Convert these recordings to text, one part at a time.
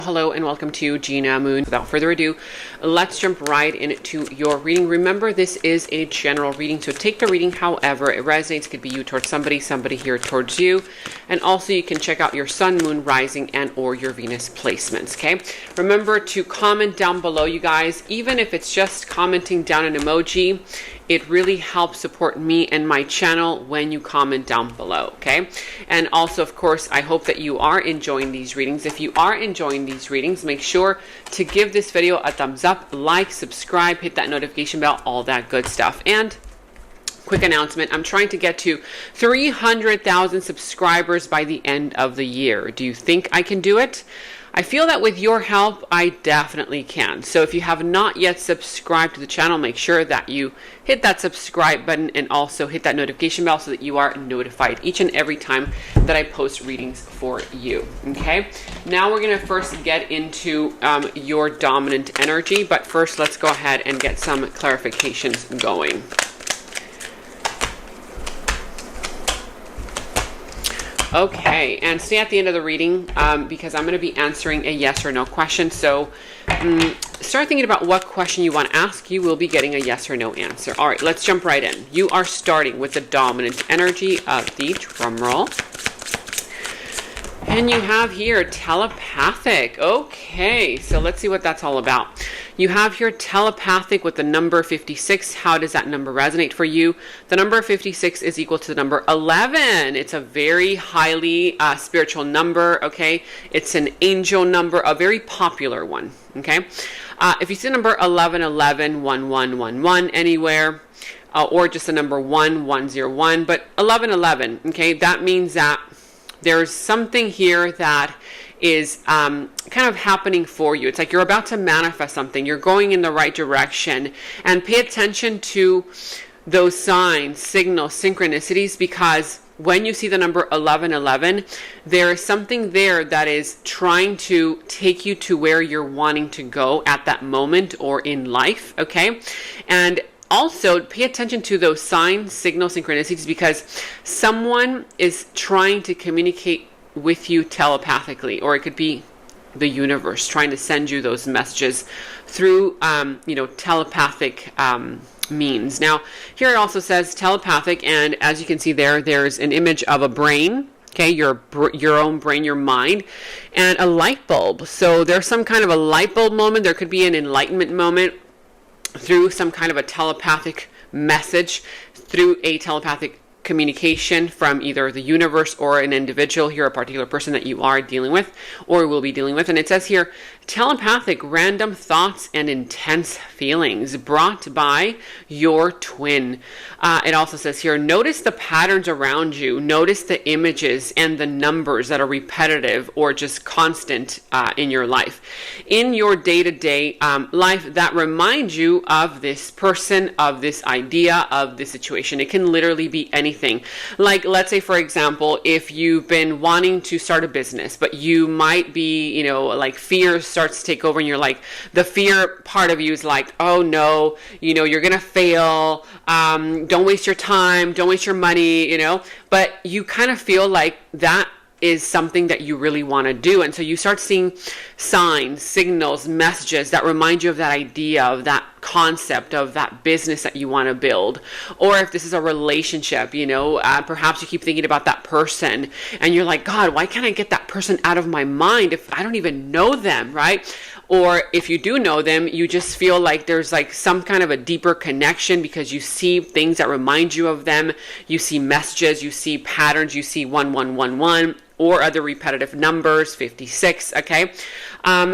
Hello and welcome to Gena Moon. Without further ado, let's jump right into your reading. Remember, this is a general reading, so take the reading however it resonates. It could be you towards somebody here towards you. And also you can check out your sun, moon, rising, and or your Venus placements, okay? Remember to comment down below, you guys. Even if it's just commenting down an emoji, it really helps support me and my channel when you comment down below, okay? And also, of course, I hope that you are enjoying these readings. If you are enjoying these readings, make sure to give this video a thumbs up, like, subscribe, hit that notification bell, all that good stuff. And quick announcement, I'm trying to get to 300,000 subscribers by the end of the year. Do you think I can do it? I feel that with your help, I definitely can. So if you have not yet subscribed to the channel, make sure that you hit that subscribe button and also hit that notification bell so that you are notified each and every time that I post readings for you. Okay, now we're going to first get into your dominant energy, but first let's go ahead and get some clarifications going. Okay, and stay at the end of the reading because I'm going to be answering a yes or no question. So start thinking about what question you want to ask. You will be getting a yes or no answer. All right, let's jump right in. You are starting with the dominant energy of the drum roll. And you have here telepathic. Okay, so let's see what that's all about. You have here telepathic with the number 56. How does that number resonate for you? The number 56 is equal to the number 11. It's a very highly spiritual number, okay? It's an angel number, a very popular one, okay? If you see the number 1111, 1111 anywhere, or just the number 1101, but 1111, okay, that means that there's something here that is kind of happening for you. It's like you're about to manifest something. You're going in the right direction. And pay attention to those signs, signals, synchronicities, because when you see the number 1111, there is something there that is trying to take you to where you're wanting to go at that moment or in life, okay? And also, pay attention to those signs, signals, synchronicities, because someone is trying to communicate with you telepathically, or it could be the universe trying to send you those messages through, telepathic means. Now, here it also says telepathic, and as you can see there's an image of a brain. Okay, your own brain, your mind, and a light bulb. So there's some kind of a light bulb moment. There could be an enlightenment moment through some kind of a telepathic message, through a telepathic communication from either the universe or an individual here, a particular person that you are dealing with or will be dealing with. And it says here, telepathic random thoughts and intense feelings brought by your twin. It also says here, notice the patterns around you, notice the images and the numbers that are repetitive or just constant in your life. In your day-to-day life that remind you of this person, of this idea, of this situation. It can literally be anything. Like, let's say, for example, if you've been wanting to start a business, but you might be, like fear starts to take over and you're like, the fear part of you is like, oh no, you're going to fail. Don't waste your time. Don't waste your money, but you kind of feel like that is something that you really want to do. And so you start seeing signs, signals, messages that remind you of that idea, of that concept, of that business that you want to build. Or if this is a relationship, perhaps you keep thinking about that person and you're like, God, why can't I get that person out of my mind if I don't even know them, right? Or if you do know them, you just feel like there's like some kind of a deeper connection because you see things that remind you of them. You see messages, you see patterns, you see 1111 or other repetitive numbers, 56, okay?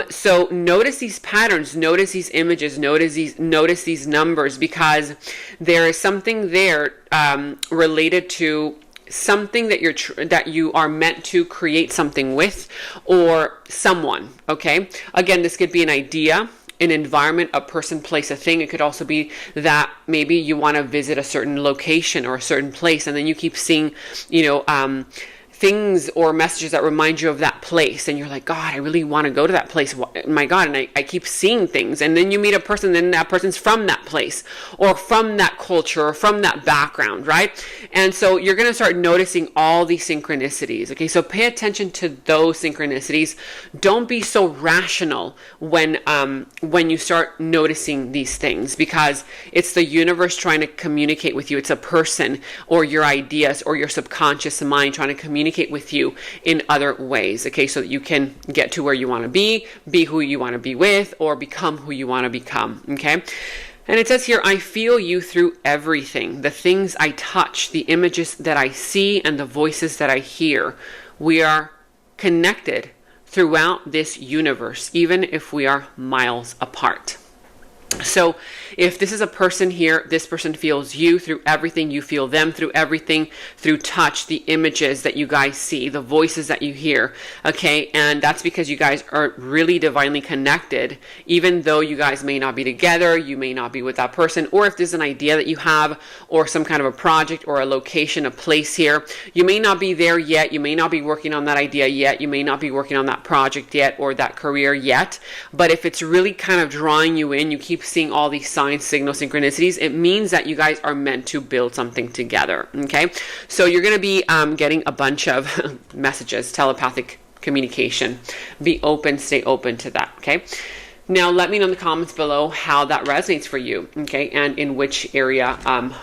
So notice these patterns, notice these images, notice these numbers, because there is something there related to something that you are meant to create something with, or someone, okay? Again, this could be an idea, an environment, a person, place, a thing. It could also be that maybe you want to visit a certain location or a certain place, and then you keep seeing, things or messages that remind you of that place, and you're like, God, I really want to go to that place. My God, and I keep seeing things. And then you meet a person, then that person's from that place or from that culture or from that background, right? And so you're going to start noticing all these synchronicities. Okay, so pay attention to those synchronicities. Don't be so rational when you start noticing these things, because it's the universe trying to communicate with you. It's a person or your ideas or your subconscious mind trying to communicate with you in other ways, okay, so that you can get to where you want to be who you want to be with, or become who you want to become, okay? And it says here, I feel you through everything, the things I touch, the images that I see, and the voices that I hear. We are connected throughout this universe, even if we are miles apart. So if this is a person here, this person feels you through everything, you feel them through everything, through touch, the images that you guys see, the voices that you hear, okay? And that's because you guys are really divinely connected, even though you guys may not be together, you may not be with that person, or if there's an idea that you have, or some kind of a project or a location, a place here, you may not be there yet, you may not be working on that idea yet, you may not be working on that project yet, or that career yet, but if it's really kind of drawing you in, you keep seeing all these signs, signals, synchronicities, it means that you guys are meant to build something together, okay? So you're going to be getting a bunch of messages, telepathic communication. Be open, stay open to that, okay? Now, let me know in the comments below how that resonates for you, okay? And in which area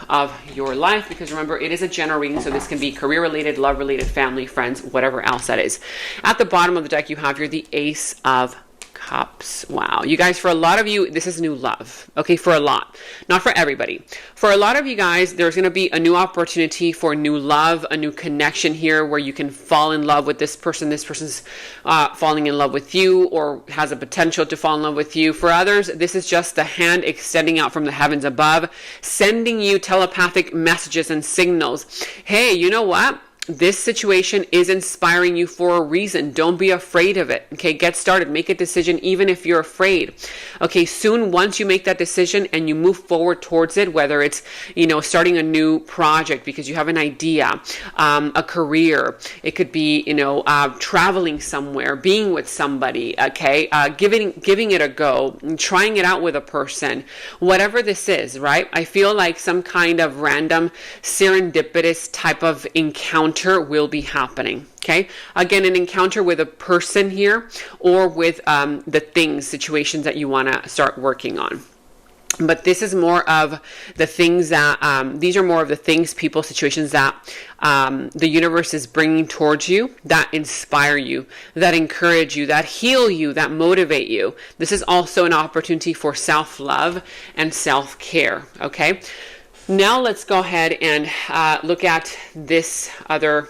of your life, because remember, it is a general reading, so this can be career-related, love-related, family, friends, whatever else that is. At the bottom of the deck, you have here the Ace of Cups. Wow. You guys, for a lot of you, this is new love. Okay, for a lot. Not for everybody. For a lot of you guys, there's going to be a new opportunity for new love, a new connection here where you can fall in love with this person. This person's falling in love with you or has a potential to fall in love with you. For others, this is just the hand extending out from the heavens above, sending you telepathic messages and signals. Hey, you know what? This situation is inspiring you for a reason. Don't be afraid of it. Okay, get started. Make a decision even if you're afraid. Okay, soon once you make that decision and you move forward towards it, whether it's, starting a new project because you have an idea, a career, it could be, traveling somewhere, being with somebody, okay, giving it a go, trying it out with a person, whatever this is, right? I feel like some kind of random serendipitous type of encounter will be happening. Okay. Again, an encounter with a person here or with the things, situations that you want to start working on. But this is more of the things that, these are more of the things, people, situations that the universe is bringing towards you that inspire you, that encourage you, that heal you, that motivate you. This is also an opportunity for self-love and self-care. Okay. Now let's go ahead and look at this other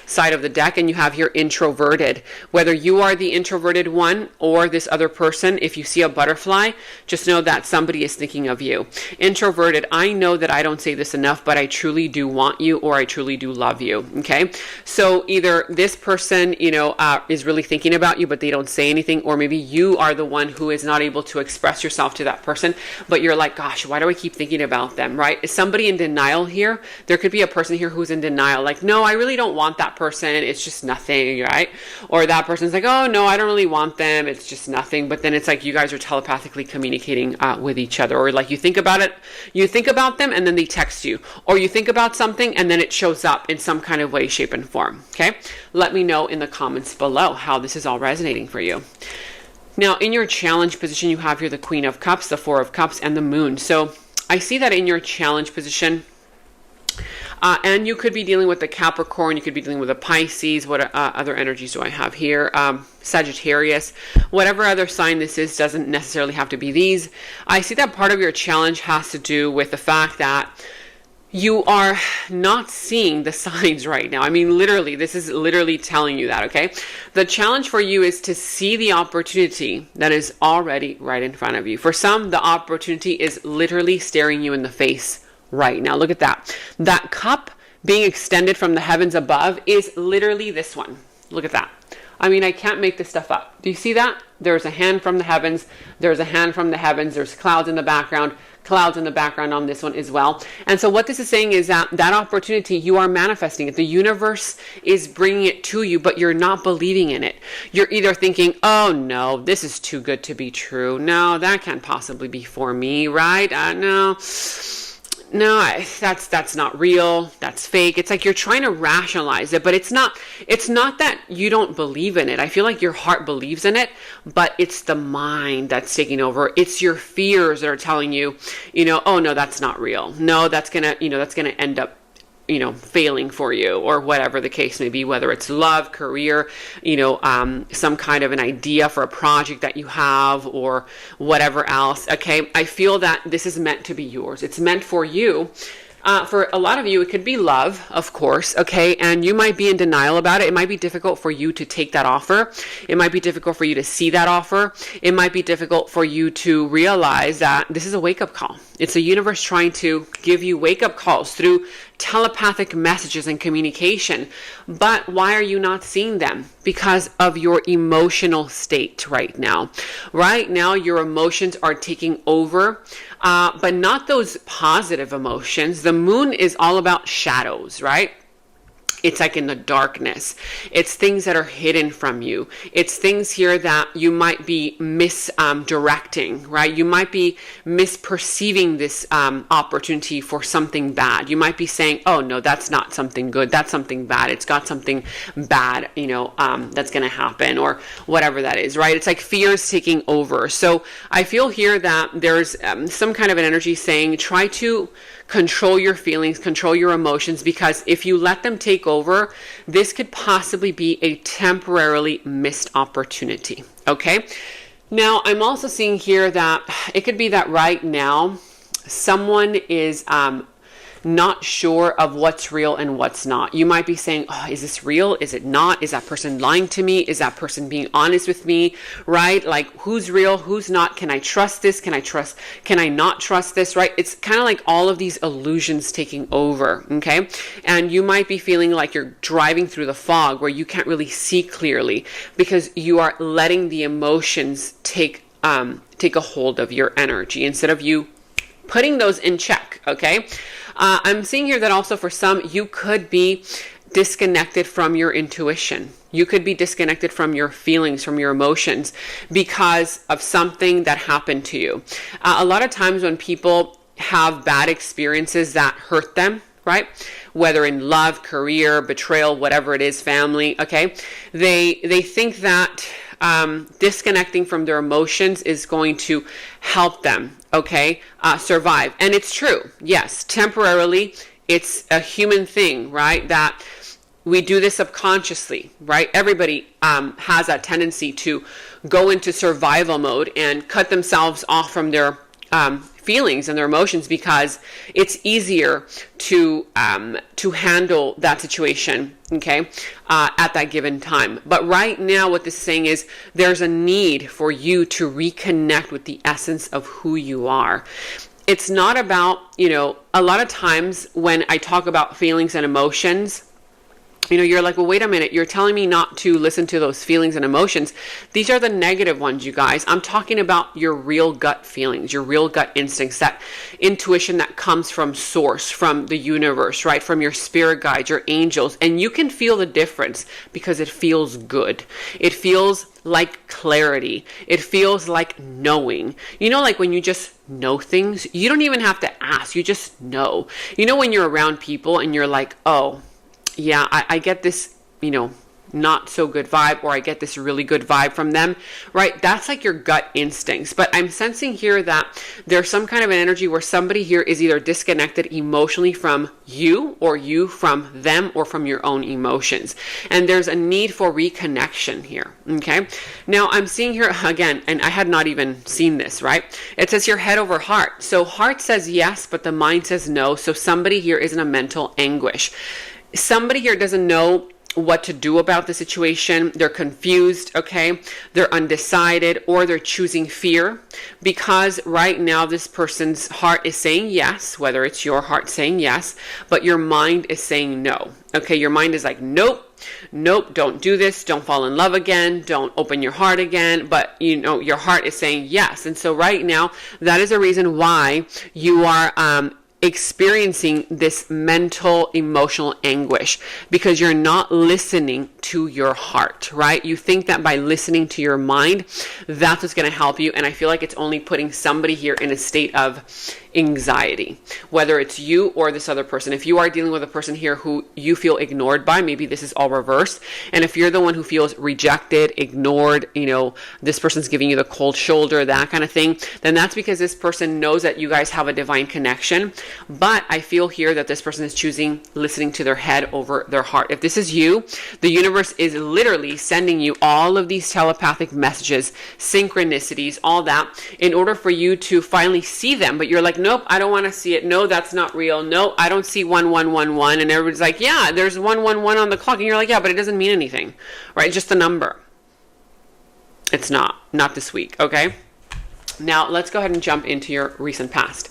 side of the deck, and you have here introverted. Whether you are the introverted one or this other person, if you see a butterfly, just know that somebody is thinking of you. Introverted, I know that I don't say this enough, but I truly do want you or I truly do love you, okay? So either this person, is really thinking about you, but they don't say anything, or maybe you are the one who is not able to express yourself to that person, but you're like, gosh, why do I keep thinking about them, right? Is somebody in denial here? There could be a person here who's in denial, like, no, I really don't want that person, it's just nothing, right? Or that person's like, oh no, I don't really want them, it's just nothing. But then it's like you guys are telepathically communicating with each other, or like you think about them and then they text you, or you think about something and then it shows up in some kind of way, shape, and form. Okay, let me know in the comments below how this is all resonating for you. Now, in your challenge position, you have here the Queen of Cups, the Four of Cups, and the Moon. So I see that in your challenge position, and you could be dealing with the Capricorn, you could be dealing with a Pisces. What other energies do I have here? Sagittarius, whatever other sign this is, doesn't necessarily have to be these. I see that part of your challenge has to do with the fact that you are not seeing the signs right now. I mean, literally, this is literally telling you that, okay? The challenge for you is to see the opportunity that is already right in front of you. For some, the opportunity is literally staring you in the face right now. Look at that. That cup being extended from the heavens above is literally this one. Look at that. I mean, I can't make this stuff up. Do you see that? There's a hand from the heavens. There's a hand from the heavens. There's clouds in the background on this one as well. And so what this is saying is that that opportunity, you are manifesting it. The universe is bringing it to you, but you're not believing in it. You're either thinking, oh no, this is too good to be true. No, that can't possibly be for me, right? No, that's not real. That's fake. It's like you're trying to rationalize it, but it's not that you don't believe in it. I feel like your heart believes in it, but it's the mind that's taking over. It's your fears that are telling you, oh no, that's not real. No, that's going to end up failing for you, or whatever the case may be, whether it's love, career, some kind of an idea for a project that you have, or whatever else. Okay. I feel that this is meant to be yours. It's meant for you. For a lot of you, it could be love, of course, okay? And you might be in denial about it. It might be difficult for you to take that offer. It might be difficult for you to see that offer. It might be difficult for you to realize that this is a wake-up call. It's the universe trying to give you wake-up calls through telepathic messages and communication. But why are you not seeing them? Because of your emotional state right now. Right now, your emotions are taking over, but not those positive emotions. The moon is all about shadows, right? It's like in the darkness. It's things that are hidden from you. It's things here that you might be misdirecting, right? You might be misperceiving this opportunity for something bad. You might be saying, oh no, that's not something good. That's something bad. It's got something bad, that's going to happen, or whatever that is, right? It's like fears taking over. So I feel here that there's some kind of an energy saying, try to control your feelings, control your emotions, because if you let them take over, this could possibly be a temporarily missed opportunity. Okay. Now, I'm also seeing here that it could be that right now someone is not sure of what's real and what's not. You might be saying, oh, is this real? Is it not? Is that person lying to me? Is that person being honest with me? Right? Like, who's real? Who's not? Can I trust this? Can I not trust this? Right? It's kind of like all of these illusions taking over. Okay. And you might be feeling like you're driving through the fog where you can't really see clearly because you are letting the emotions take a hold of your energy instead of you putting those in check. Okay. I'm seeing here that also for some, you could be disconnected from your intuition. You could be disconnected from your feelings, from your emotions because of something that happened to you. A lot of times when people have bad experiences that hurt them, right? Whether in love, career, betrayal, whatever it is, family, okay? They think that disconnecting from their emotions is going to help them, okay, survive. And it's true. Yes, temporarily, it's a human thing, right? That we do this subconsciously, right? Everybody has that tendency to go into survival mode and cut themselves off from their feelings and their emotions because it's easier to handle that situation, okay, at that given time. But right now, what this is saying is there's a need for you to reconnect with the essence of who you are. It's not about, a lot of times when I talk about feelings and emotions, you're like, well, wait a minute. You're telling me not to listen to those feelings and emotions. These are the negative ones, you guys. I'm talking about your real gut feelings, your real gut instincts, that intuition that comes from source, from the universe, right? From your spirit guides, your angels. And you can feel the difference because it feels good. It feels like clarity. It feels like knowing. Like when you just know things, you don't even have to ask. You just know. When you're around people and you're like, oh, yeah, I get this, not so good vibe, or I get this really good vibe from them, right? That's like your gut instincts. But I'm sensing here that there's some kind of an energy where somebody here is either disconnected emotionally from you, or you from them, or from your own emotions. And there's a need for reconnection here, okay? Now I'm seeing here again, and I had not even seen this, right? It says here head over heart. So heart says yes, but the mind says no. So somebody here is in a mental anguish. Somebody here doesn't know what to do about the situation. They're confused, okay? They're undecided, or they're choosing fear because right now this person's heart is saying yes, whether it's your heart saying yes, but your mind is saying no, okay? Your mind is like, nope, nope, don't do this, don't fall in love again, don't open your heart again, but your heart is saying yes. And so right now, that is a reason why you are experiencing this mental emotional anguish, because you're not listening to your heart, right? You think that by listening to your mind, that's what's going to help you. And I feel like it's only putting somebody here in a state of anxiety, whether it's you or this other person. If you are dealing with a person here who you feel ignored by, maybe this is all reversed. And if you're the one who feels rejected, ignored, this person's giving you the cold shoulder, that kind of thing, then that's because this person knows that you guys have a divine connection. But I feel here that this person is choosing listening to their head over their heart. If this is you, the universe is literally sending you all of these telepathic messages, synchronicities, all that, in order for you to finally see them. But you're like, nope, I don't want to see it. No, that's not real. No, I don't see 1111. And everybody's like, yeah, there's 111 on the clock. And you're like, yeah, but it doesn't mean anything, right? Just a number. It's not this week. Okay. Now let's go ahead and jump into your recent past.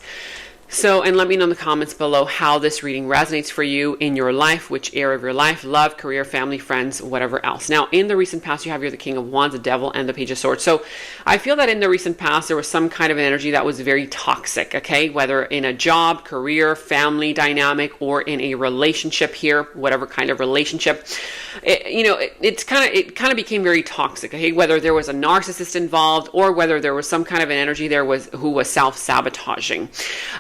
So, and let me know in the comments below how this reading resonates for you in your life, which area of your life, love, career, family, friends, whatever else. Now, in the recent past, you have here the King of Wands, the Devil, and the Page of Swords. So I feel that in the recent past, there was some kind of energy that was very toxic, okay? Whether in a job, career, family dynamic, or in a relationship here, whatever kind of relationship, it kind of became very toxic, okay? Whether there was a narcissist involved or whether there was some kind of an energy who was self-sabotaging.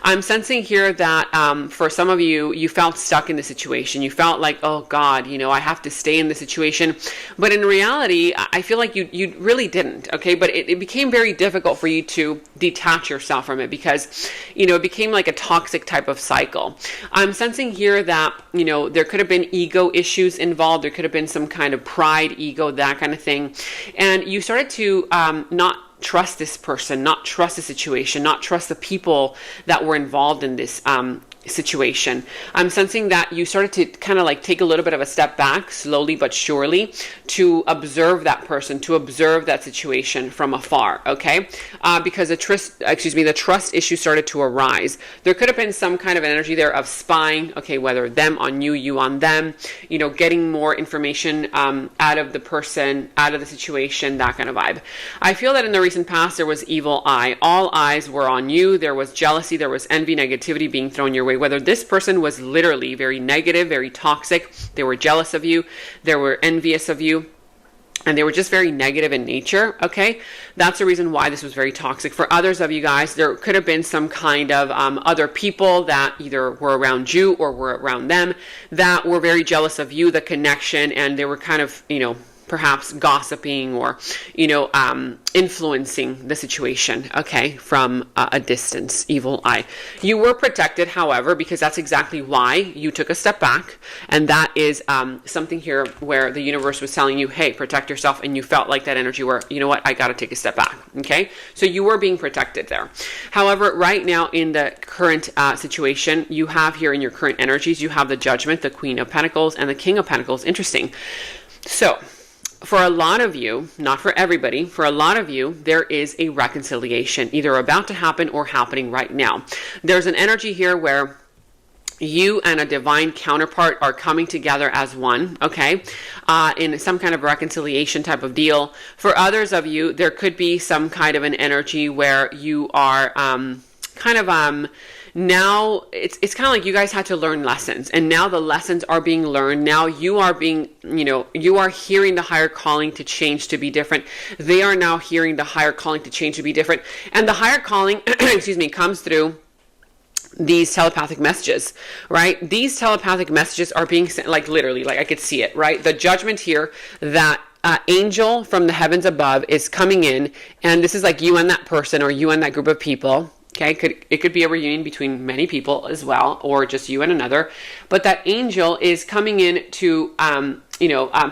I'm sensing here that for some of you, you felt stuck in the situation. You felt like, oh God, I have to stay in the situation. But in reality, I feel like you really didn't, okay? But it became very difficult for you to detach yourself from it because, it became like a toxic type of cycle. I'm sensing here that, there could have been ego issues involved. There could have been some kind of pride, ego, that kind of thing. And you started to not trust this person, not trust the situation, not trust the people that were involved in this situation. I'm sensing that you started to kind of like take a little bit of a step back, slowly but surely, to observe that person, to observe that situation from afar, okay? Because the trust issue started to arise. There could have been some kind of energy there of spying, okay, whether them on you, you on them, getting more information out of the person, out of the situation, that kind of vibe. I feel that in the recent past, there was evil eye. All eyes were on you. There was jealousy, there was envy, negativity being thrown your way. Whether this person was literally very negative, very toxic, they were jealous of you, they were envious of you, and they were just very negative in nature, okay? That's the reason why this was very toxic. For others of you guys, there could have been some kind of other people that either were around you or were around them that were very jealous of you, the connection, and they were kind of, perhaps gossiping or, influencing the situation, okay, from a distance, evil eye. You were protected, however, because that's exactly why you took a step back. And that is something here where the universe was telling you, hey, protect yourself. And you felt like that energy where, you know what, I got to take a step back, okay? So you were being protected there. However, right now in the current situation, you have here in your current energies, you have the Judgment, the Queen of Pentacles, and the King of Pentacles. Interesting. So, for a lot of you, not for everybody, for a lot of you, there is a reconciliation either about to happen or happening right now. There's an energy here where you and a divine counterpart are coming together as one, okay, in some kind of reconciliation type of deal. For others of you, there could be some kind of an energy where you are now it's kind of like you guys had to learn lessons, and now the lessons are being learned. Now you are being, you are hearing the higher calling to change, to be different. They are now hearing the higher calling to change, to be different. And the higher calling, comes through these telepathic messages, right? These telepathic messages are being sent, like literally, like I could see it, right? The judgment here that angel from the heavens above is coming in, and this is like you and that person or you and that group of people. Okay, it could be a reunion between many people as well, or just you and another. But that angel is coming in to,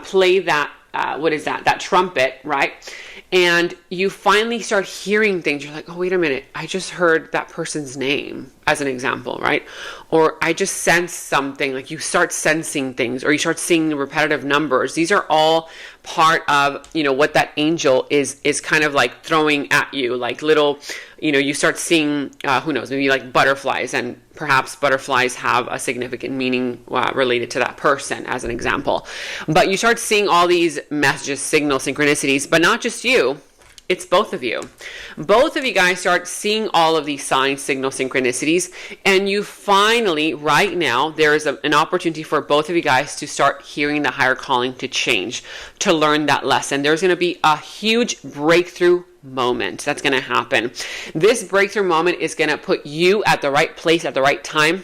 play that, that trumpet, right? And you finally start hearing things. You're like, oh, wait a minute. I just heard that person's name, as an example, right? Or I just sensed something. Like you start sensing things, or you start seeing the repetitive numbers. These are all part of, what that angel is kind of like throwing at you, like little, you start seeing, who knows, maybe like butterflies and perhaps butterflies have a significant meaning related to that person, as an example. But you start seeing all these messages, signals, synchronicities, but not just you. It's both of you. Both of you guys start seeing all of these signs, signals, synchronicities, and you finally, right now, there is an opportunity for both of you guys to start hearing the higher calling to change, to learn that lesson. There's going to be a huge breakthrough moment that's going to happen. This breakthrough moment is going to put you at the right place at the right time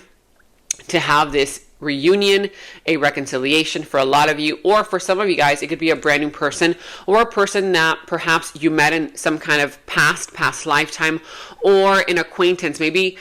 to have this reunion, a reconciliation for a lot of you, or for some of you guys, it could be a brand new person or a person that perhaps you met in some kind of past lifetime, or an acquaintance. Maybe,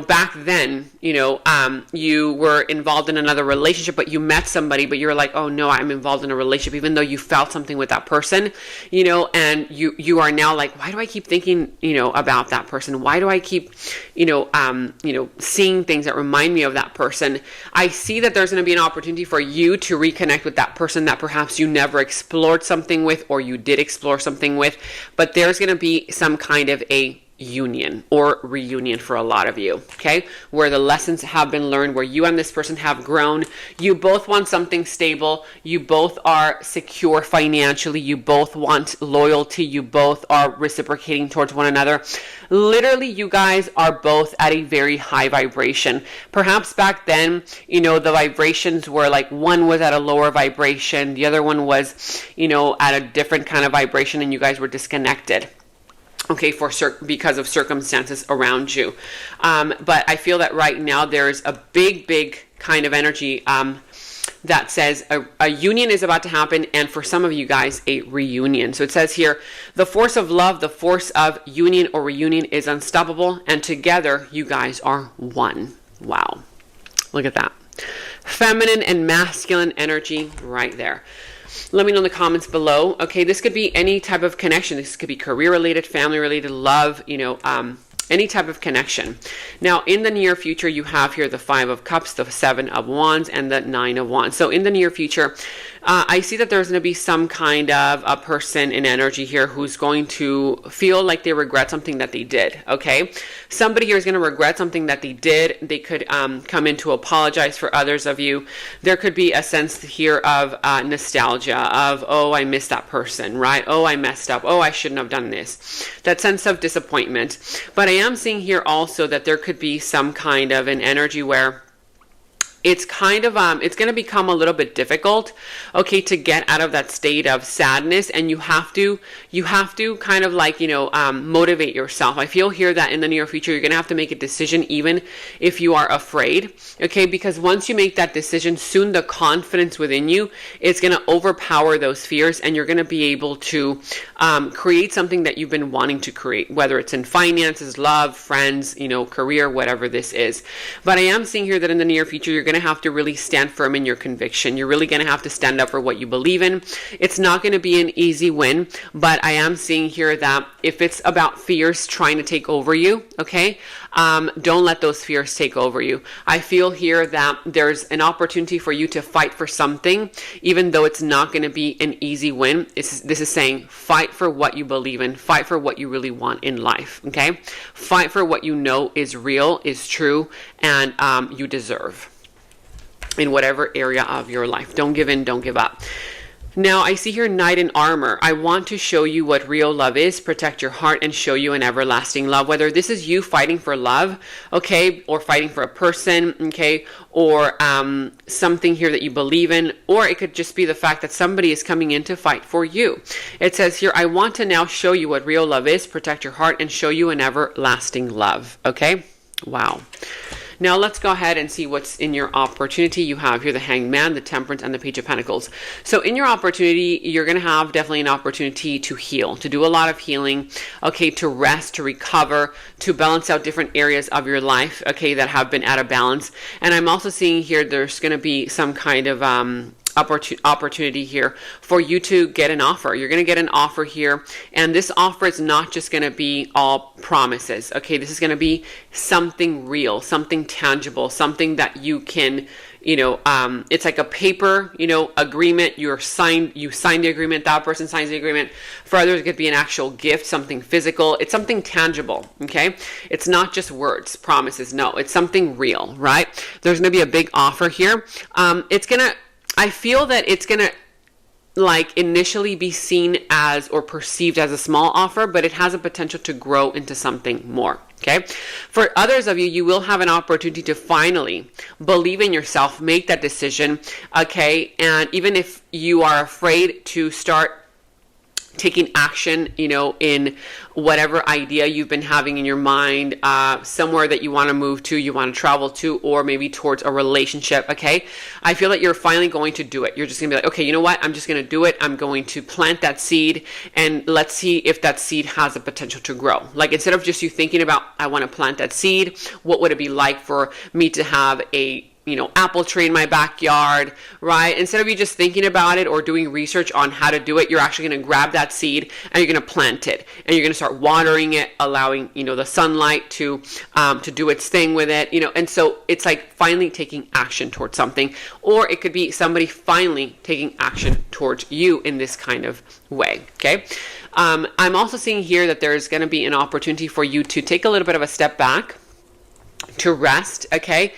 back then, you were involved in another relationship, but you met somebody, but you're like, oh no, I'm involved in a relationship, even though you felt something with that person, and you are now like, why do I keep thinking, about that person? Why do I keep, seeing things that remind me of that person? I see that there's going to be an opportunity for you to reconnect with that person that perhaps you never explored something with, or you did explore something with, but there's going to be some kind of a union or reunion for a lot of you, okay? Where the lessons have been learned, where you and this person have grown. You both want something stable. You both are secure financially. You both want loyalty. You both are reciprocating towards one another. Literally, you guys are both at a very high vibration. Perhaps back then, the vibrations were like, one was at a lower vibration, the other one was, at a different kind of vibration, and you guys were disconnected. Okay, because of circumstances around you. But I feel that right now there's a big kind of energy that says a union is about to happen, and for some of you guys, a reunion. So it says here, the force of love, the force of union or reunion is unstoppable, and together you guys are one. Wow. Look at that. Feminine and masculine energy right there. Let me know in the comments below. Okay, this could be any type of connection. This could be career related, family related, love, any type of connection. Now, in the near future, you have here the 5 of Cups, the 7 of Wands, and the 9 of Wands. So in the near future, I see that there's going to be some kind of a person in energy here who's going to feel like they regret something that they did, okay? Somebody here is going to regret something that they did. They could come in to apologize for others of you. There could be a sense here of nostalgia, of, oh, I miss that person, right? Oh, I messed up. Oh, I shouldn't have done this. That sense of disappointment. But I am seeing here also that there could be some kind of an energy where it's kind of it's going to become a little bit difficult, okay, to get out of that state of sadness, and you have to kind of like motivate yourself. I feel here that in the near future you're going to have to make a decision, even if you are afraid, okay, because once you make that decision, soon the confidence within you is going to overpower those fears, and you're going to be able to create something that you've been wanting to create, whether it's in finances, love, friends, career, whatever this is. But I am seeing here that in the near future you're going to have to really stand firm in your conviction. You're really going to have to stand up for what you believe in. It's not going to be an easy win, but I am seeing here that if it's about fears trying to take over you, okay, don't let those fears take over you. I feel here that there's an opportunity for you to fight for something, even though it's not going to be an easy win. This is saying fight for what you believe in, fight for what you really want in life, okay? Fight for what you know is real, is true, and you deserve in whatever area of your life. Don't give in, don't give up. Now, I see here Knight in Armor. I want to show you what real love is, protect your heart, and show you an everlasting love. Whether this is you fighting for love, okay, or fighting for a person, okay, or something here that you believe in, or it could just be the fact that somebody is coming in to fight for you. It says here, I want to now show you what real love is, protect your heart, and show you an everlasting love, okay? Wow. Now let's go ahead and see what's in your opportunity. You have here the Hanged Man, the Temperance, and the Page of Pentacles. So in your opportunity, you're going to have definitely an opportunity to heal, to do a lot of healing, okay, to rest, to recover, to balance out different areas of your life, okay, that have been out of balance. And I'm also seeing here there's going to be some kind of opportunity here for you to get an offer. You're going to get an offer here, and this offer is not just going to be all promises, okay? This is going to be something real, something tangible, something that you can it's like a paper, agreement. You signed the agreement, that person signs the agreement. For others, it could be an actual gift, something physical. It's something tangible, okay? It's not just words, promises. No, it's something real, right? There's going to be a big offer here. I feel that it's going to initially be seen as or perceived as a small offer, but it has a potential to grow into something more. Okay. For others of you, you will have an opportunity to finally believe in yourself, make that decision. Okay. And even if you are afraid to start taking action, in whatever idea you've been having in your mind, somewhere that you want to move to, you want to travel to, or maybe towards a relationship. Okay. I feel that you're finally going to do it. You're just going to be like, okay, you know what? I'm just going to do it. I'm going to plant that seed and let's see if that seed has a potential to grow. Like, instead of just you thinking about, I want to plant that seed, what would it be like for me to have a apple tree in my backyard, right? Instead of you just thinking about it or doing research on how to do it, you're actually going to grab that seed and you're going to plant it, and you're going to start watering it, allowing, the sunlight to do its thing with it, and so it's like finally taking action towards something. Or it could be somebody finally taking action towards you in this kind of way. Okay. I'm also seeing here that there's going to be an opportunity for you to take a little bit of a step back, to rest, okay?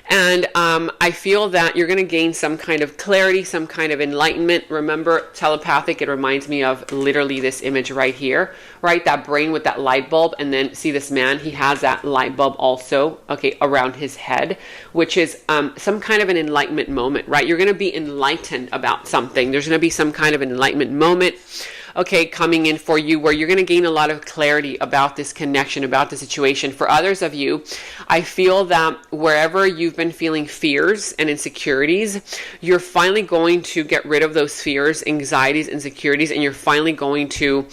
And I feel that you're going to gain some kind of clarity, some kind of enlightenment. Remember, telepathic, it reminds me of literally this image right here, right? That brain with that light bulb. And then see this man, he has that light bulb also, okay, around his head, which is some kind of an enlightenment moment, right? You're going to be enlightened about something. There's going to be some kind of an enlightenment moment, okay, coming in for you, where you're going to gain a lot of clarity about this connection, about the situation. For others of you, I feel that wherever you've been feeling fears and insecurities, you're finally going to get rid of those fears, anxieties, insecurities, and you're finally going to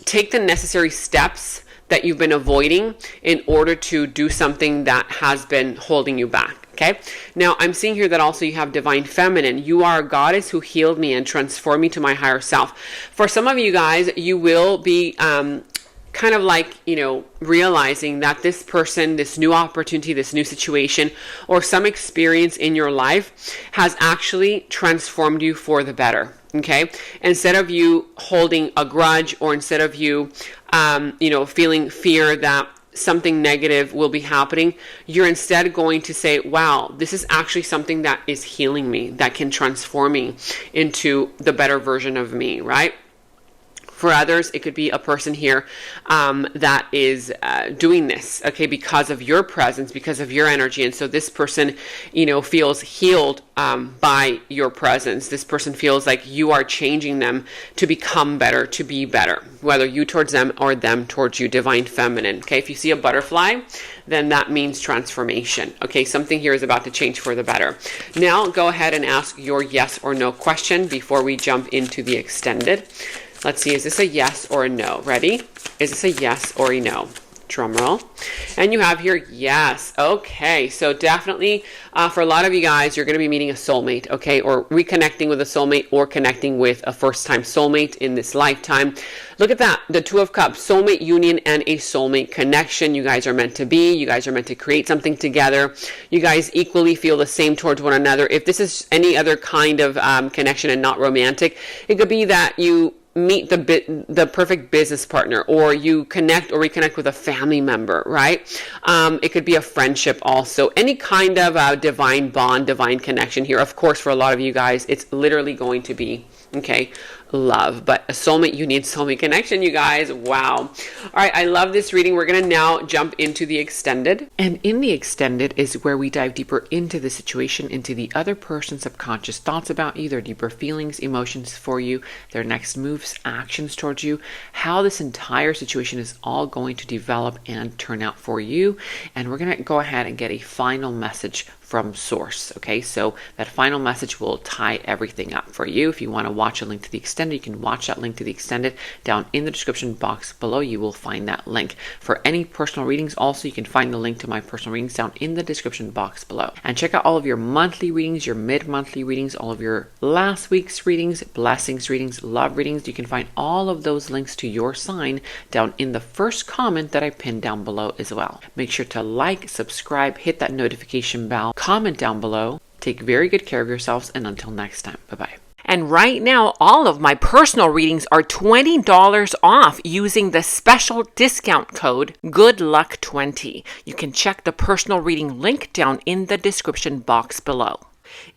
take the necessary steps that you've been avoiding in order to do something that has been holding you back. Okay. Now I'm seeing here that also you have divine feminine. You are a goddess who healed me and transformed me to my higher self. For some of you guys, you will be kind of like, realizing that this person, this new opportunity, this new situation, or some experience in your life has actually transformed you for the better. Okay. Instead of you holding a grudge, or instead of you, feeling fear that something negative will be happening, you're instead going to say, wow, this is actually something that is healing me, that can transform me into the better version of me, right? For others, it could be a person here that is doing this, okay, because of your presence, because of your energy. And so this person, feels healed by your presence. This person feels like you are changing them to become better, to be better, whether you towards them or them towards you. Divine feminine. Okay, if you see a butterfly, then that means transformation. Okay, something here is about to change for the better. Now go ahead and ask your yes or no question before we jump into the extended. Let's see, is this a yes or a no? Ready? Is this a yes or a no? Drum roll. And you have here, yes. Okay, so definitely for a lot of you guys, you're going to be meeting a soulmate, okay, or reconnecting with a soulmate, or connecting with a first-time soulmate in this lifetime. Look at that, the Two of Cups, soulmate union and a soulmate connection. You guys are meant to be. You guys are meant to create something together. You guys equally feel the same towards one another. If this is any other kind of connection and not romantic, it could be that you meet the perfect business partner, or you connect or reconnect with a family member, right? It could be a friendship also. Any kind of divine bond, divine connection here. Of course, for a lot of you guys, it's literally going to be, okay, love, but a soulmate union, soulmate connection, you guys. Wow. All right, I love this reading. We're going to now jump into the extended. And in the extended is where we dive deeper into the situation, into the other person's subconscious thoughts about you, their deeper feelings, emotions for you, their next moves, actions towards you, how this entire situation is all going to develop and turn out for you. And we're going to go ahead and get a final message from source. Okay, so that final message will tie everything up for you. If you want to watch a link to the extended, you can watch that link to the extended down in the description box below. You will find that link. For any personal readings, also you can find the link to my personal readings down in the description box below. And check out all of your monthly readings, your mid-monthly readings, all of your last week's readings, blessings readings, love readings. You can find all of those links to your sign down in the first comment that I pinned down below as well. Make sure to like, subscribe, hit that notification bell, comment down below. Take very good care of yourselves, and until next time, bye-bye. And right now, all of my personal readings are $20 off using the special discount code GOODLUCK20. You can check the personal reading link down in the description box below.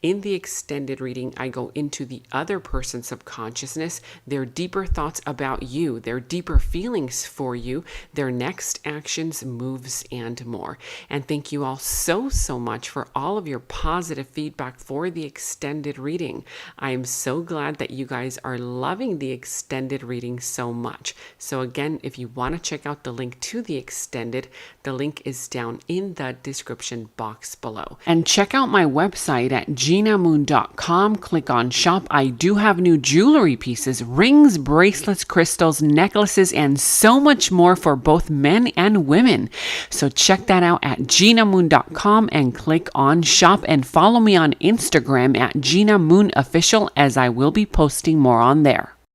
In the extended reading, I go into the other person's subconsciousness, their deeper thoughts about you, their deeper feelings for you, their next actions, moves, and more. And thank you all so much for all of your positive feedback for the extended reading. I am so glad that you guys are loving the extended reading so much. So again, if you want to check out the link to the extended, the link is down in the description box below. And check out my website at genamoon.com. Click on shop. I do have new jewelry pieces, rings, bracelets, crystals, necklaces, and so much more for both men and women. So check that out at genamoon.com and click on shop, and follow me on Instagram at Gena Moon Official, as I will be posting more on there.